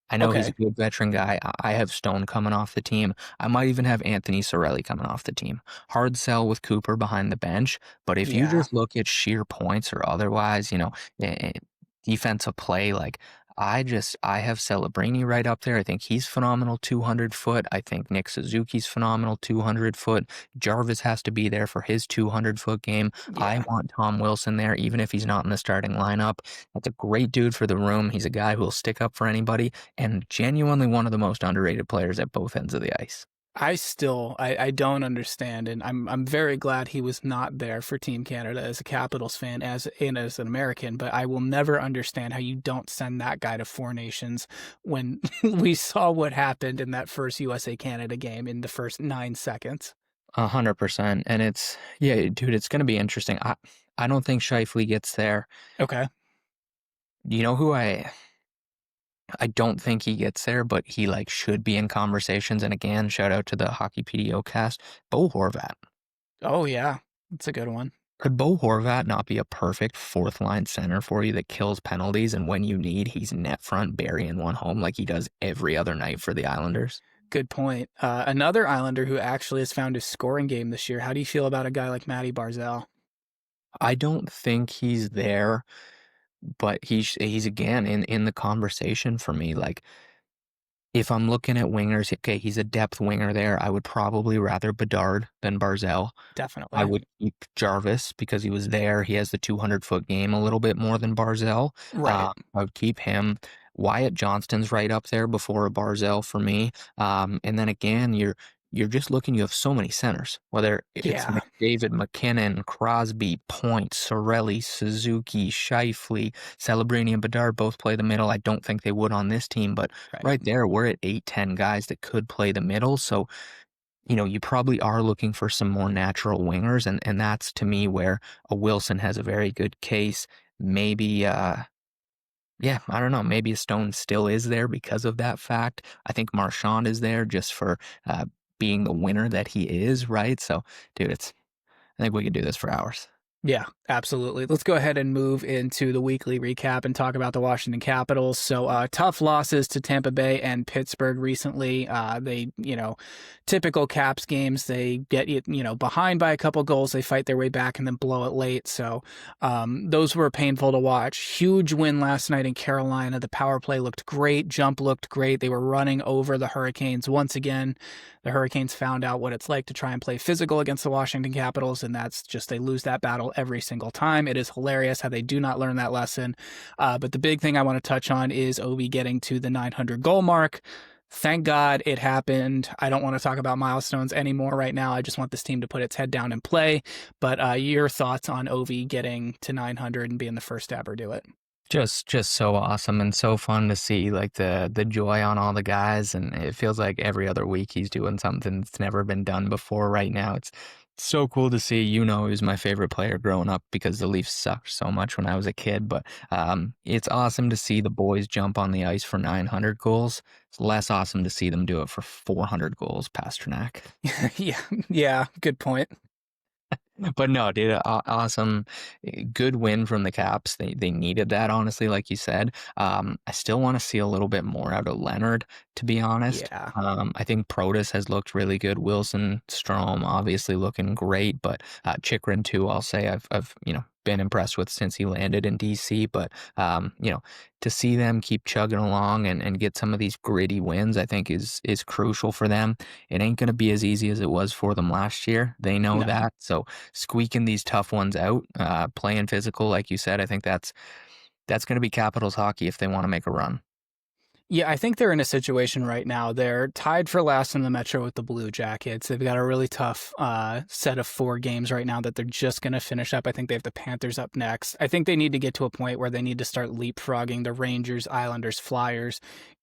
S2: I know he's a good veteran guy. I have Stone coming off the team. I might even have Anthony Cirelli coming off the team. Hard sell with Cooper behind the bench. But if you just look at sheer points or otherwise, defensive play, like I have Celebrini right up there. I think he's phenomenal 200 foot. I think Nick Suzuki's phenomenal 200 foot. Jarvis has to be there for his 200 foot game. Yeah. I want Tom Wilson there, even if he's not in the starting lineup. That's a great dude for the room. He's a guy who will stick up for anybody and genuinely one of the most underrated players at both ends of the ice.
S1: I don't understand, and I'm very glad he was not there for Team Canada as a Capitals fan as an American, but I will never understand how you don't send that guy to Four Nations when we saw what happened in that first USA-Canada game in the first 9 seconds.
S2: 100%, and it's going to be interesting. I don't think Scheifele gets there.
S1: Okay.
S2: You know who I don't think he gets there, but he should be in conversations. And again, shout out to the Hockey PDO cast, Bo Horvat.
S1: Oh yeah, that's a good one.
S2: Could Bo Horvat not be a perfect fourth line center for you that kills penalties, and when you need, he's net front burying one home like he does every other night for the Islanders?
S1: Good point. Another Islander who actually has found his scoring game this year. How do you feel about a guy like Matty Barzal?
S2: I don't think he's there. But he's again in the conversation for me. Like, if I'm looking at wingers, okay, he's a depth winger there. I would probably rather Bedard than Barzal.
S1: Definitely.
S2: I would keep Jarvis because he was there. He has the 200-foot game a little bit more than Barzal.
S1: Right.
S2: I would keep him. Wyatt Johnston's right up there before a Barzal for me. And then again, you're just looking, you have so many centers, whether it's David McKinnon, Crosby, Point, Cirelli, Suzuki, Scheifele, Celebrini, and Bedard both play the middle. I don't think they would on this team, but right there, we're at 8-10 guys that could play the middle. So, you probably are looking for some more natural wingers, and that's to me where a Wilson has a very good case. Maybe, I don't know. Maybe a Stone still is there because of that fact. I think Marchand is there just for being the winner that he is, right? So, dude, I think we could do this for hours.
S1: Yeah, absolutely. Let's go ahead and move into the weekly recap and talk about the Washington Capitals. So tough losses to Tampa Bay and Pittsburgh recently. They, typical Caps games, they get, behind by a couple goals. They fight their way back and then blow it late. So those were painful to watch. Huge win last night in Carolina. The power play looked great. Jump looked great. They were running over the Hurricanes. Once again, the Hurricanes found out what it's like to try and play physical against the Washington Capitals, and that's just they lose that battle every single time. It is hilarious how they do not learn that lesson. But the big thing I want to touch on is Ovi getting to the 900 goal mark. Thank God it happened. I don't want to talk about milestones anymore right now. I just want this team to put its head down and play. But your thoughts on Ovi getting to 900 and being the first to ever do it?
S2: Just so awesome and so fun to see the joy on all the guys, and it feels like every other week he's doing something that's never been done before right now. It's so cool to see. He was my favorite player growing up because the Leafs sucked so much when I was a kid, but it's awesome to see the boys jump on the ice for 900 goals. It's less awesome to see them do it for 400 goals, Pasternak.
S1: Yeah, good point.
S2: But no, dude, awesome. Good win from the Caps. They needed that, honestly, like you said. I still want to see a little bit more out of Leonard, to be honest.
S1: Yeah.
S2: I think Protas has looked really good. Wilson, Strome, obviously looking great, but Chychrun too, I'll say I've been impressed with since he landed in DC, but to see them keep chugging along and get some of these gritty wins, I think is crucial for them. It ain't going to be as easy as it was for them last year. They know that. So squeaking these tough ones out, playing physical, like you said, I think that's going to be Capitals hockey if they want to make a run.
S1: Yeah, I think they're in a situation right now. They're tied for last in the Metro with the Blue Jackets. They've got a really tough set of 4 games right now that they're just going to finish up. I think they have the Panthers up next. I think they need to get to a point where they need to start leapfrogging the Rangers, Islanders, Flyers,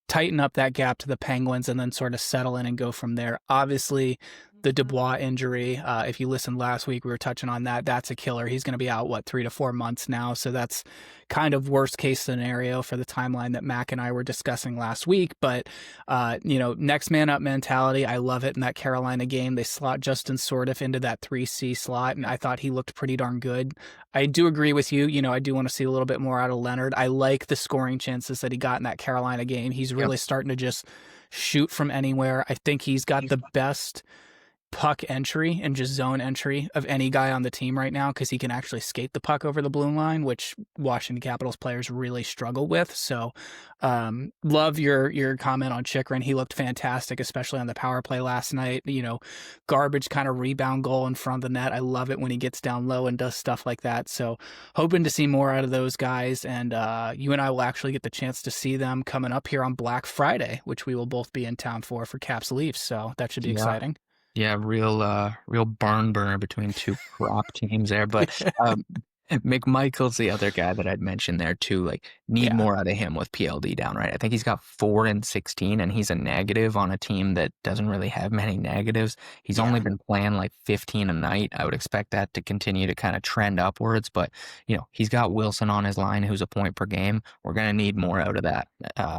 S1: tighten up that gap to the Penguins, and then sort of settle in and go from there. Obviously, the Dubois injury. If you listened last week, we were touching on that. That's a killer. He's going to be out, 3 to 4 months now. So that's kind of worst case scenario for the timeline that Mac and I were discussing last week. But, next man up mentality. I love it in that Carolina game. They slot Justin Sordiff into that 3C slot, and I thought he looked pretty darn good. I do agree with you. I do want to see a little bit more out of Leonard. I like the scoring chances that he got in that Carolina game. He's really starting to just shoot from anywhere. I think he's got the best puck entry and just zone entry of any guy on the team right now, because he can actually skate the puck over the blue line, which Washington Capitals players really struggle with. So love your comment on Chychrun. He looked fantastic, especially on the power play last night. Garbage kind of rebound goal in front of the net. I love it when he gets down low and does stuff like that. So hoping to see more out of those guys. And you and I will actually get the chance to see them coming up here on Black Friday, which we will both be in town for Caps Leafs. So that should be exciting.
S2: Yeah, real barn burner between two prop teams there. But McMichael's the other guy that I'd mentioned there too. Need more out of him with PLD down, right? I think he's got 4 and 16, and he's a negative on a team that doesn't really have many negatives. He's only been playing 15 a night. I would expect that to continue to kind of trend upwards. But he's got Wilson on his line, who's a point per game. We're gonna need more out of that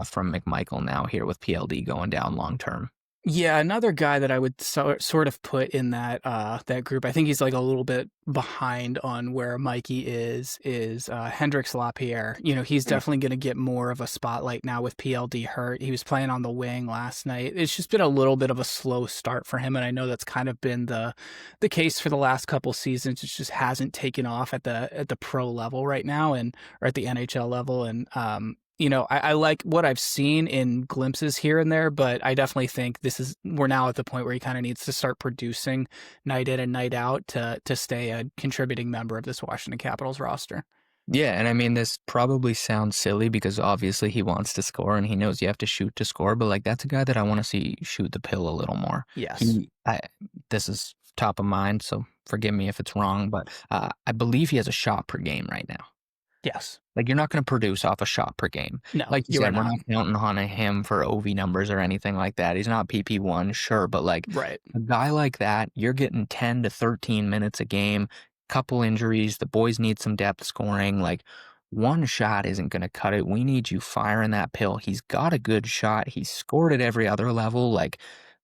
S2: from McMichael now here with PLD going down long term.
S1: Yeah, another guy that I would sort of put in that group, I think he's a little bit behind on where Mikey is Hendrix Lapierre. He's definitely going to get more of a spotlight now with PLD hurt. He was playing on the wing last night. It's just been a little bit of a slow start for him, and I know that's kind of been the case for the last couple seasons. It just hasn't taken off at the pro level right now, or at the NHL level, and I like what I've seen in glimpses here and there, but I definitely think we're now at the point where he kind of needs to start producing night in and night out to stay a contributing member of this Washington Capitals roster.
S2: Yeah, and I mean, this probably sounds silly because obviously he wants to score and he knows you have to shoot to score, but that's a guy that I want to see shoot the pill a little more.
S1: Yes.
S2: This is top of mind, so forgive me if it's wrong, but I believe he has a shot per game right now.
S1: Yes.
S2: You're not going to produce off a shot per game.
S1: No,
S2: like you said, we're not counting on him for OV numbers or anything like that. He's not PP1, sure, but
S1: right.
S2: A guy like that, you're getting 10 to 13 minutes a game, couple injuries, the boys need some depth scoring. One shot isn't going to cut it. We need you firing that pill. He's got a good shot. He's scored at every other level.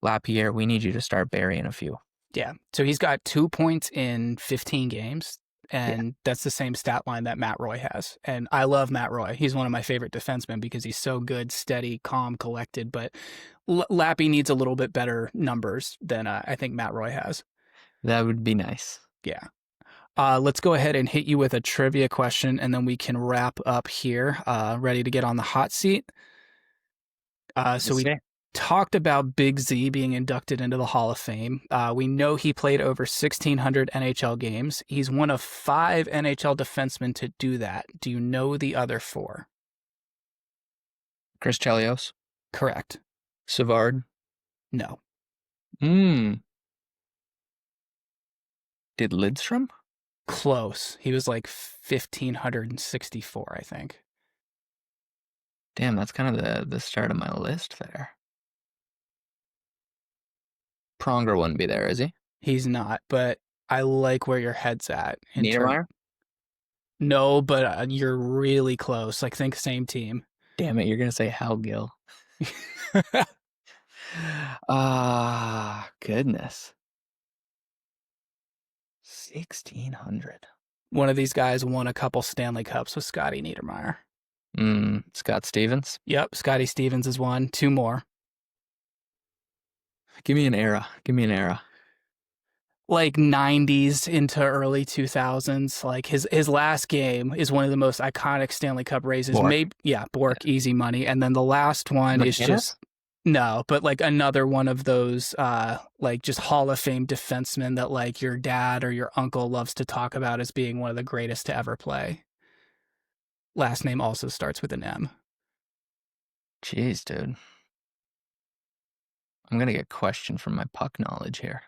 S2: Lapierre, we need you to start burying a few.
S1: Yeah. So he's got 2 points in 15 games. And that's the same stat line that Matt Roy has. And I love Matt Roy. He's one of my favorite defensemen because he's so good, steady, calm, collected. But Lappy needs a little bit better numbers than I think Matt Roy has.
S2: That would be nice.
S1: Yeah. Let's go ahead and hit you with a trivia question, and then we can wrap up here. Ready to get on the hot seat? We talked about Big Z being inducted into the Hall of Fame. We know he played over 1,600 NHL games. He's one of 5 NHL defensemen to do that. Do you know the other 4?
S2: Chris Chelios?
S1: Correct.
S2: Savard?
S1: No.
S2: Did Lidstrom?
S1: Close. He was 1,564, I think.
S2: Damn, that's kind of the start of my list there. Pronger wouldn't be there, is he?
S1: He's not, but I like where your head's at.
S2: Niedermeyer?
S1: No, but you're really close. Think same team.
S2: Damn it, you're going to say Hal Gill. Goodness. 1,600.
S1: One of these guys won a couple Stanley Cups with Scotty Niedermeyer.
S2: Scott Stevens?
S1: Yep, Scotty Stevens is one. 2 more.
S2: Give me an era.
S1: 90s into early 2000s. His last game is one of the most iconic Stanley Cup races.
S2: Bork.
S1: Bork, easy money. And then the last one is just no, but another one of those just Hall of Fame defensemen that your dad or your uncle loves to talk about as being one of the greatest to ever play. Last name also starts with an M.
S2: Jeez, dude. I'm going to get questioned from my puck knowledge here.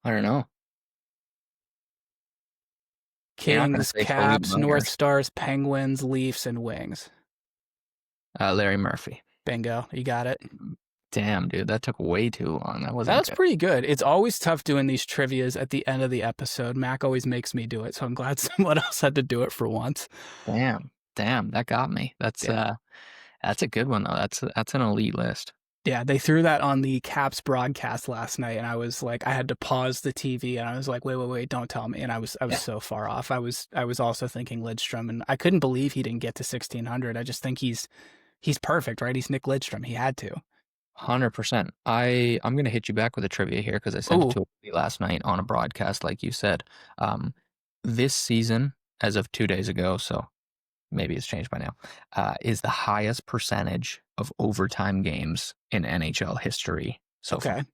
S2: I don't know.
S1: Kings, Caps, North Stars, Penguins, Leafs, and Wings.
S2: Larry Murphy.
S1: Bingo. You got it.
S2: Damn, dude, that took way too long. That was
S1: pretty good. It's always tough doing these trivias at the end of the episode. Mac always makes me do it, so I'm glad someone else had to do it for once.
S2: Damn, that got me. That's a good one though. That's an elite list.
S1: Yeah, they threw that on the Caps broadcast last night, and I was like, I had to pause the TV, and I was like, wait, don't tell me. And I was so far off. I was also thinking Lidstrom, and I couldn't believe he didn't get to 1,600. I just think he's perfect, right? He's Nick Lidstrom. He had to.
S2: 100%. I'm going to hit you back with a trivia here because I sent it to you last night on a broadcast, like you said. This season, as of 2 days ago, so maybe it's changed by now, is the highest percentage of overtime games in NHL history so far.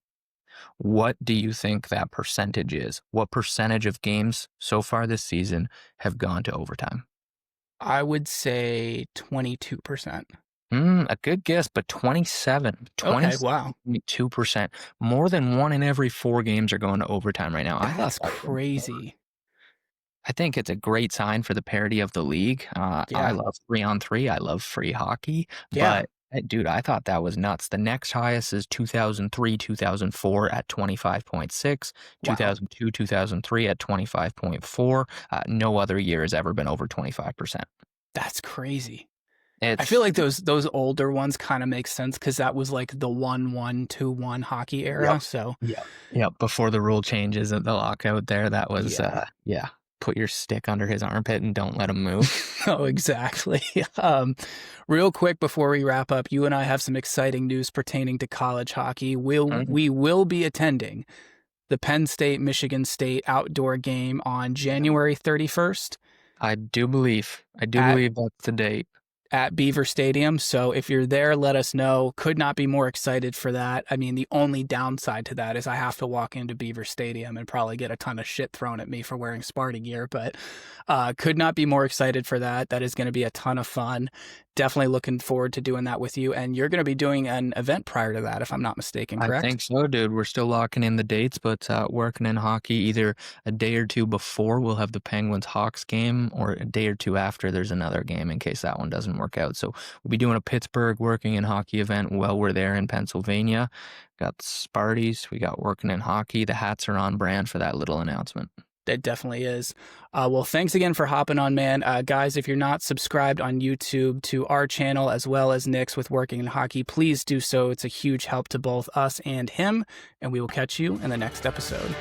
S2: What do you think that percentage is? What percentage of games so far this season have gone to overtime?
S1: I would say 22%.
S2: A good guess, but 27.
S1: Okay, wow.
S2: 22%. More than 1 in every 4 games are going to overtime right now.
S1: That's crazy.
S2: I think it's a great sign for the parity of the league. I love 3-on-3. I love free hockey.
S1: Yeah.
S2: But, dude, I thought that was nuts. The next highest is 2003, 2004 at 25.6. 2002, 2003 at 25.4. No other year has ever been over 25%.
S1: That's crazy. I feel like those older ones kind of make sense because that was like the 1-1, 2-1 hockey era.
S2: Yep.
S1: So
S2: before the rule changes at the lockout there, that was put your stick under his armpit and don't let him move.
S1: Oh, exactly. Real quick before we wrap up, you and I have some exciting news pertaining to college hockey. We will be attending the Penn State Michigan State outdoor game on January 31st.
S2: I do believe that's the date.
S1: At Beaver Stadium. So if you're there, let us know. Could not be more excited for that. I mean, the only downside to that is I have to walk into Beaver Stadium and probably get a ton of shit thrown at me for wearing Sparty gear, but could not be more excited for that. That is going to be a ton of fun. Definitely looking forward to doing that with you. And you're going to be doing an event prior to that, if I'm not mistaken, correct?
S2: I think so, dude. We're still locking in the dates, but working in hockey either a day or two before we'll have the Penguins-Hawks game, or a day or two after there's another game in case that one doesn't work out. So we'll be doing a Pittsburgh working in hockey event while we're there in Pennsylvania. Got the Sparties. We got working in hockey. The hats are on brand for that little announcement.
S1: It definitely is. Well, thanks again for hopping on, man. Guys, if you're not subscribed on YouTube to our channel as well as Nick's with Working in Hockey, please do so. It's a huge help to both us and him, and we will catch you in the next episode.